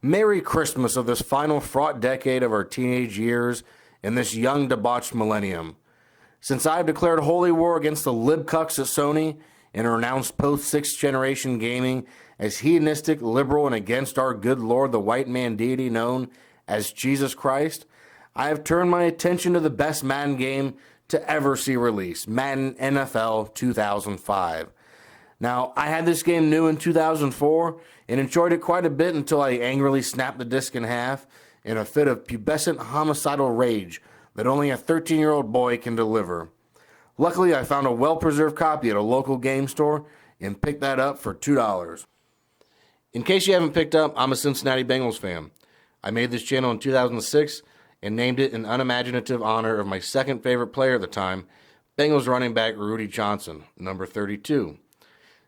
Merry Christmas of this final fraught decade of our teenage years and this young debauched millennium. Since I have declared holy war against the libcucks at Sony and renounced post-sixth generation gaming as hedonistic, liberal, and against our good Lord, the white man deity known as Jesus Christ, I have turned my attention to the best Madden game to ever see release, Madden NFL 2005. Now, I had this game new in 2004 and enjoyed it quite a bit until I angrily snapped the disc in half in a fit of pubescent homicidal rage that only a 13-year-old boy can deliver. Luckily, I found a well-preserved copy at a local game store and picked that up for $2. In case you haven't picked up, I'm a Cincinnati Bengals fan. I made this channel in 2006 and named it in unimaginative honor of my second favorite player at the time, Bengals running back Rudy Johnson, number 32.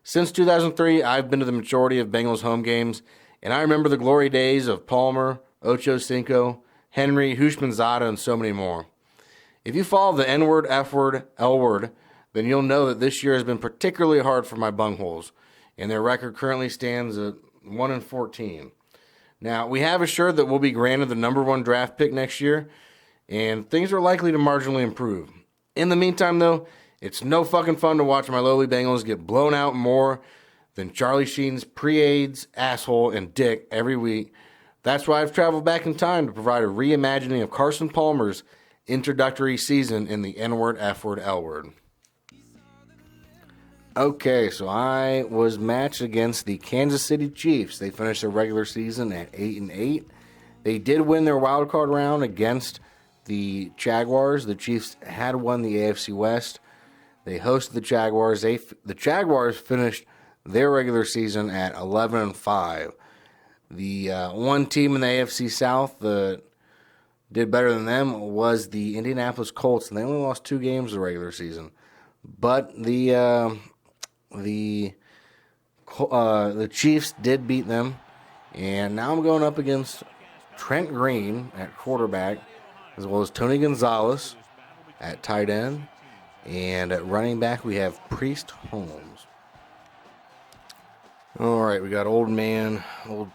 Since 2003, I've been to the majority of Bengals home games, and I remember the glory days of Palmer, Ocho Cinco, Henry, Hushmanzada, and so many more. If you follow the N-word, F-word, L-word, then you'll know that this year has been particularly hard for my bungholes, and their record currently stands at 1-14. Now, we have assured that we'll be granted the number 1 draft pick next year, and things are likely to marginally improve. In the meantime, though, it's no fucking fun to watch my lowly Bengals get blown out more than Charlie Sheen's pre-AIDS, asshole, and dick every week. That's why I've traveled back in time to provide a reimagining of Carson Palmer's introductory season in the N-word, F-word, L-word. Okay, so I was matched against the Kansas City Chiefs. They finished their regular season at 8-8. They did win their wild card round against the Jaguars. The Chiefs had won the AFC West. They hosted the Jaguars. The Jaguars finished their regular season at 11-5. The one team in the AFC South that did better than them was the Indianapolis Colts, and they only lost 2 games the regular season. But the Chiefs did beat them, and now I'm going up against Trent Green at quarterback, as well as Tony Gonzalez at tight end. And at running back, we have Priest Holmes. All right, we got old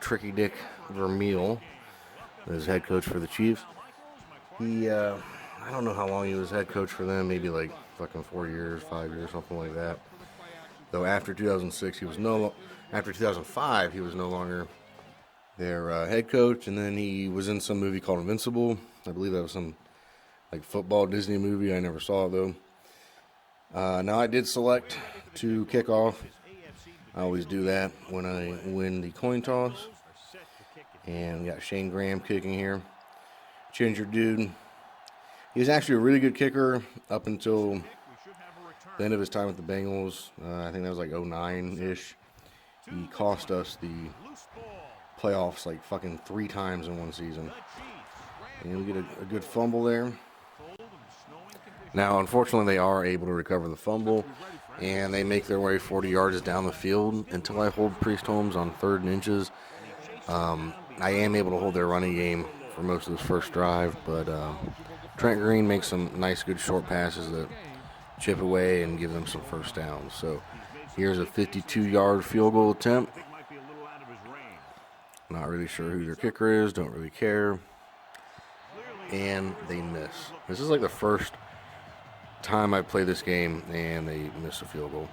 Tricky Dick Vermeil as head coach for the Chiefs. He, I don't know how long he was head coach for them, maybe like fucking 4 years, 5 years, something like that. Though after 2006, after 2005, he was no longer their head coach, and then he was in some movie called Invincible. I believe that was some like football Disney movie. I never saw it though. Now I did select to kick off. I always do that when I win the coin toss. And we got Shane Graham kicking here. Ginger dude. He was actually a really good kicker up until the end of his time with the Bengals. I think that was like 09-ish. He cost us the playoffs like fucking 3 times in one season. And we get a good fumble there. Now, unfortunately, they are able to recover the fumble, and they make their way 40 yards down the field until I hold Priest Holmes on 3rd and inches. I am able to hold their running game for most of this first drive, but Trent Green makes some nice, good short passes that chip away and give them some first downs. So here's a 52-yard field goal attempt. Not really sure who their kicker is, don't really care. And they miss. This is like the first time I play this game and they miss a field goal.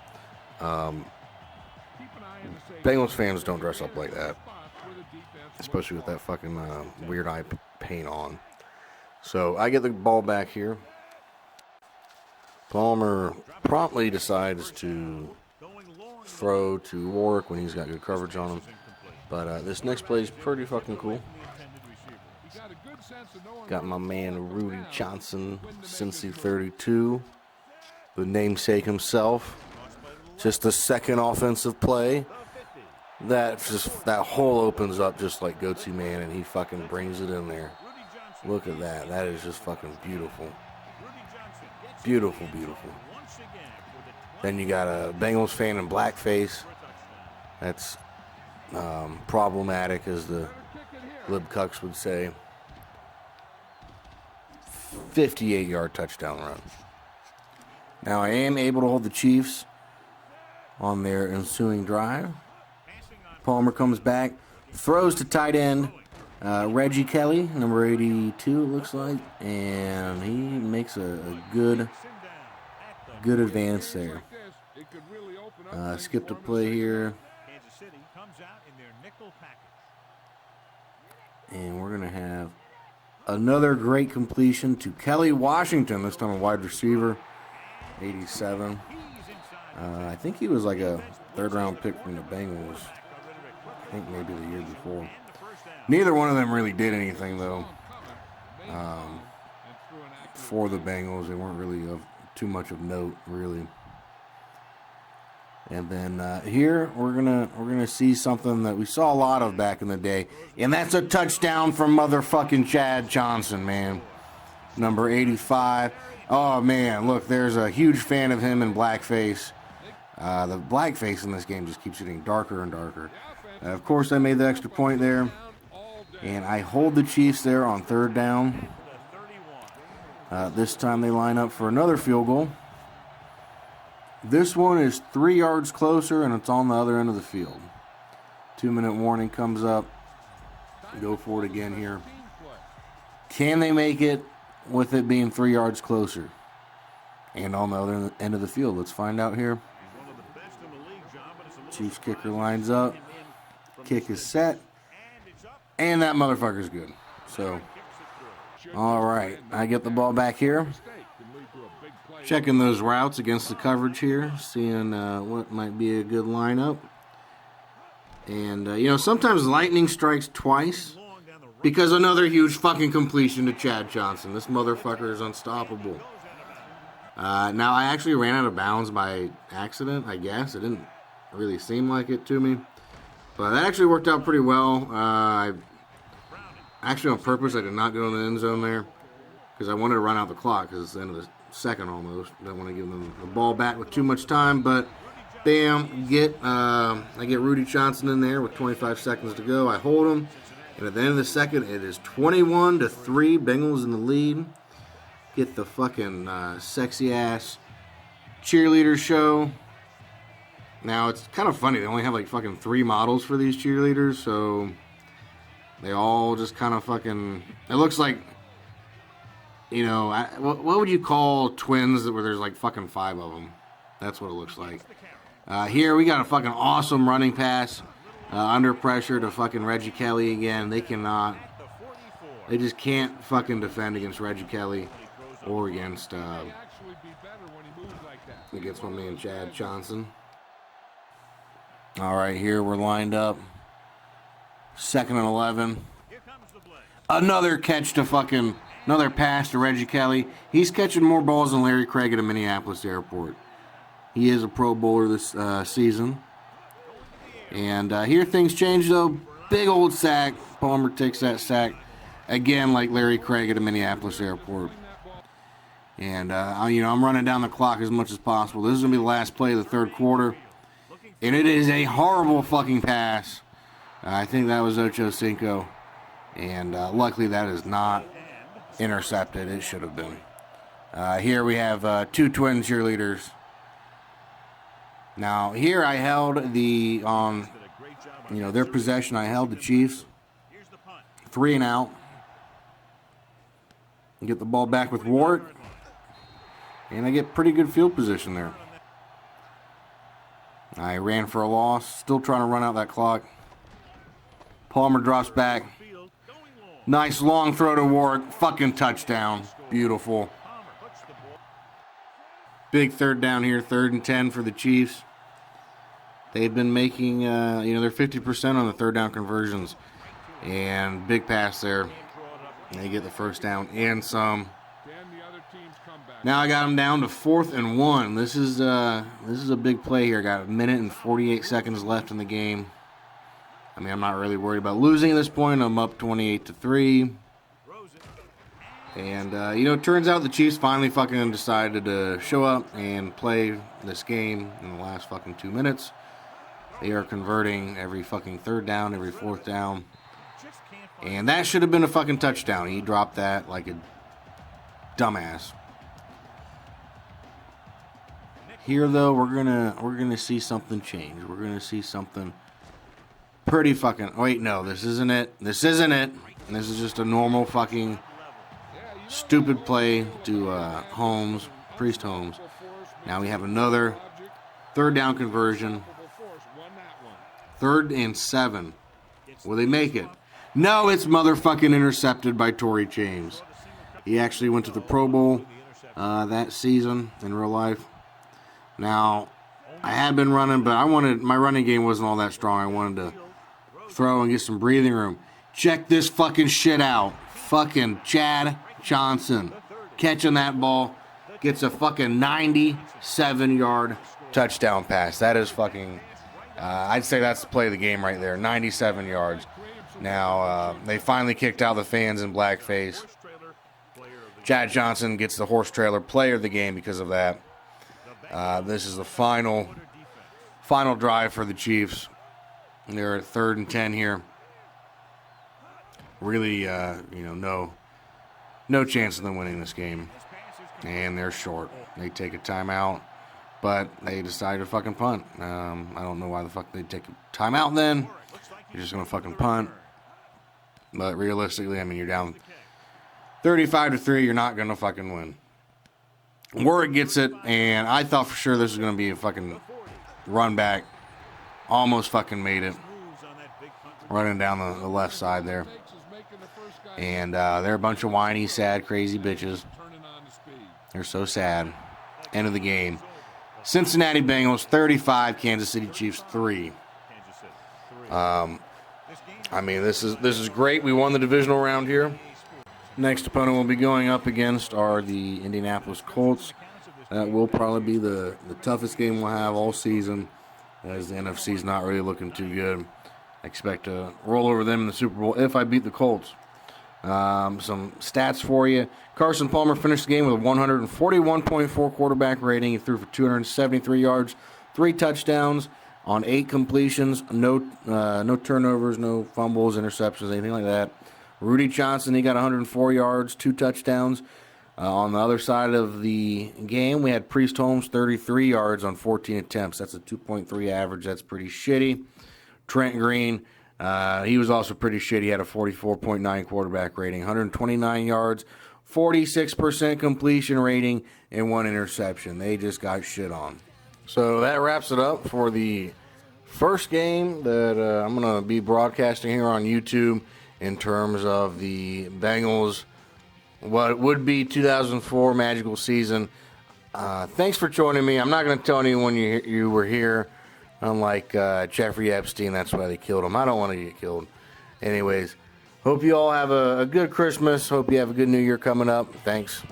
Bengals fans don't dress up like that, especially with that fucking weird eye paint on. So I get the ball back here. Palmer promptly decides to throw to Warwick when he's got good coverage on him. But this next play is pretty fucking cool. Got my man Rudy Johnson, Cincy 32, the namesake himself. Just the second offensive play. That hole opens up just like Goatsy Man, and he fucking brings it in there. Look at that. That is just fucking beautiful. Beautiful, beautiful. Then you got a Bengals fan in blackface. That's problematic, as the libcucks would say. 58-yard touchdown run. Now I am able to hold the Chiefs on their ensuing drive. Palmer comes back, throws to tight end, Reggie Kelly, number 82, it looks like, and he makes a good advance there. Skipped a play here. And we're going to have another great completion to Kelly Washington, this time a wide receiver, 87. I think he was like a third-round pick from the Bengals. I think maybe the year before. Neither one of them really did anything, though, for the Bengals. They weren't really of too much of note, really. And then here we're gonna see something that we saw a lot of back in the day, and that's a touchdown from motherfucking Chad Johnson, man. Number 85. Oh man, look, there's a huge fan of him in blackface. The blackface in this game just keeps getting darker and darker. Of course, I made the extra point there, and I hold the Chiefs there on third down. This time they line up for another field goal. This one is 3 yards closer, and it's on the other end of the field. 2-minute warning comes up. Go for it again here. Can they make it with it being 3 yards closer and on the other end of the field? Let's find out here. Chiefs kicker lines up. Kick is set. And that motherfucker's good. So, all right. I get the ball back here. Checking those routes against the coverage here, seeing what might be a good lineup. And, sometimes lightning strikes twice because another huge fucking completion to Chad Johnson. This motherfucker is unstoppable. Now, I actually ran out of bounds by accident, I guess. It didn't really seem like it to me. But that actually worked out pretty well. Actually, on purpose, I did not go in the end zone there because I wanted to run out the clock because it's the end of the second almost. Don't want to give them the ball back with too much time, but bam, I get Rudy Johnson in there with 25 seconds to go. I hold him, and at the end of the second, it is 21-3, Bengals in the lead. Get the fucking sexy ass cheerleader show. Now it's kind of funny. They only have like fucking 3 models for these cheerleaders, so they all just kind of fucking. It looks like. What would you call twins where there's like fucking 5 of them? That's what it looks like. Here we got a fucking awesome running pass under pressure to fucking Reggie Kelly again. They just can't fucking defend against Reggie Kelly or against my man Chad Johnson. All right, here we're lined up. 2nd and 11. Another catch to fucking. Another pass to Reggie Kelly. He's catching more balls than Larry Craig at a Minneapolis airport. He is a Pro Bowler this season. And here things change, though. Big old sack. Palmer takes that sack. Again, like Larry Craig at a Minneapolis airport. And, I'm running down the clock as much as possible. This is going to be the last play of the third quarter. And it is a horrible fucking pass. I think that was Ocho Cinco. And luckily that is not intercepted. It should have been. Here we have 2 twin cheerleaders. Now here I held their possession. I held the Chiefs 3 and out. Get the ball back with Ward, and I get pretty good field position there. I ran for a loss. Still trying to run out that clock. Palmer drops back. Nice long throw to Ward. Fucking touchdown. Beautiful. Big third down here. 3rd and 10 for the Chiefs. They've been making, they're 50% on the third down conversions. And big pass there. They get the first down and some. Now I got them down to 4th and 1. This is a big play here. Got 1 minute and 48 seconds left in the game. I'm not really worried about losing at this point. I'm up 28-3. And, it turns out the Chiefs finally fucking decided to show up and play this game in the last fucking 2 minutes. They are converting every fucking 3rd down, every 4th down. And that should have been a fucking touchdown. He dropped that like a dumbass. Here, though, we're gonna see something change. We're gonna see something pretty fucking. Wait, no, this isn't it. This isn't it. And this is just a normal fucking stupid play to Priest Holmes. Now we have another third down conversion. 3rd and 7. Will they make it? No, it's motherfucking intercepted by Torrey James. He actually went to the Pro Bowl that season in real life. Now, I had been running, but my running game wasn't all that strong. I wanted to throw and get some breathing room. Check this fucking shit out. Fucking Chad Johnson catching that ball, gets a fucking 97-yard touchdown pass. That is fucking, I'd say that's the play of the game right there. 97 yards. Now, they finally kicked out the fans in blackface. Chad Johnson gets the horse trailer player of the game because of that. This is the final drive for the Chiefs. They're at 3rd and 10 here. Really, no chance of them winning this game. And they're short. They take a timeout, but they decided to fucking punt. I don't know why the fuck they take a timeout then. You're just going to fucking punt. But realistically, I mean, you're down 35-3. You're not going to fucking win. Warwick gets it, and I thought for sure this was going to be a fucking run back. Almost fucking made it. Running down the left side there. And they're a bunch of whiny, sad, crazy bitches. They're so sad. End of the game. Cincinnati Bengals 35, Kansas City Chiefs 3. I mean, this is great. We won the divisional round here. Next opponent we'll be going up against are the Indianapolis Colts. That will probably be the toughest game we'll have all season, as the NFC's not really looking too good. I expect to roll over them in the Super Bowl if I beat the Colts. Some stats for you. Carson Palmer finished the game with a 141.4 quarterback rating. He threw for 273 yards, 3 touchdowns on 8 completions, no turnovers, no fumbles, interceptions, anything like that. Rudy Johnson, he got 104 yards, 2 touchdowns. On the other side of the game, we had Priest Holmes, 33 yards on 14 attempts. That's a 2.3 average. That's pretty shitty. Trent Green, he was also pretty shitty. He had a 44.9 quarterback rating, 129 yards, 46% completion rating, and 1 interception. They just got shit on. So that wraps it up for the first game that I'm going to be broadcasting here on YouTube in terms of the Bengals, what would be 2004 magical season. Thanks for joining me. I'm not going to tell anyone you were here. Unlike Jeffrey Epstein, that's why they killed him. I don't want to get killed. Anyways, hope you all have a good Christmas. Hope you have a good New Year coming up. Thanks.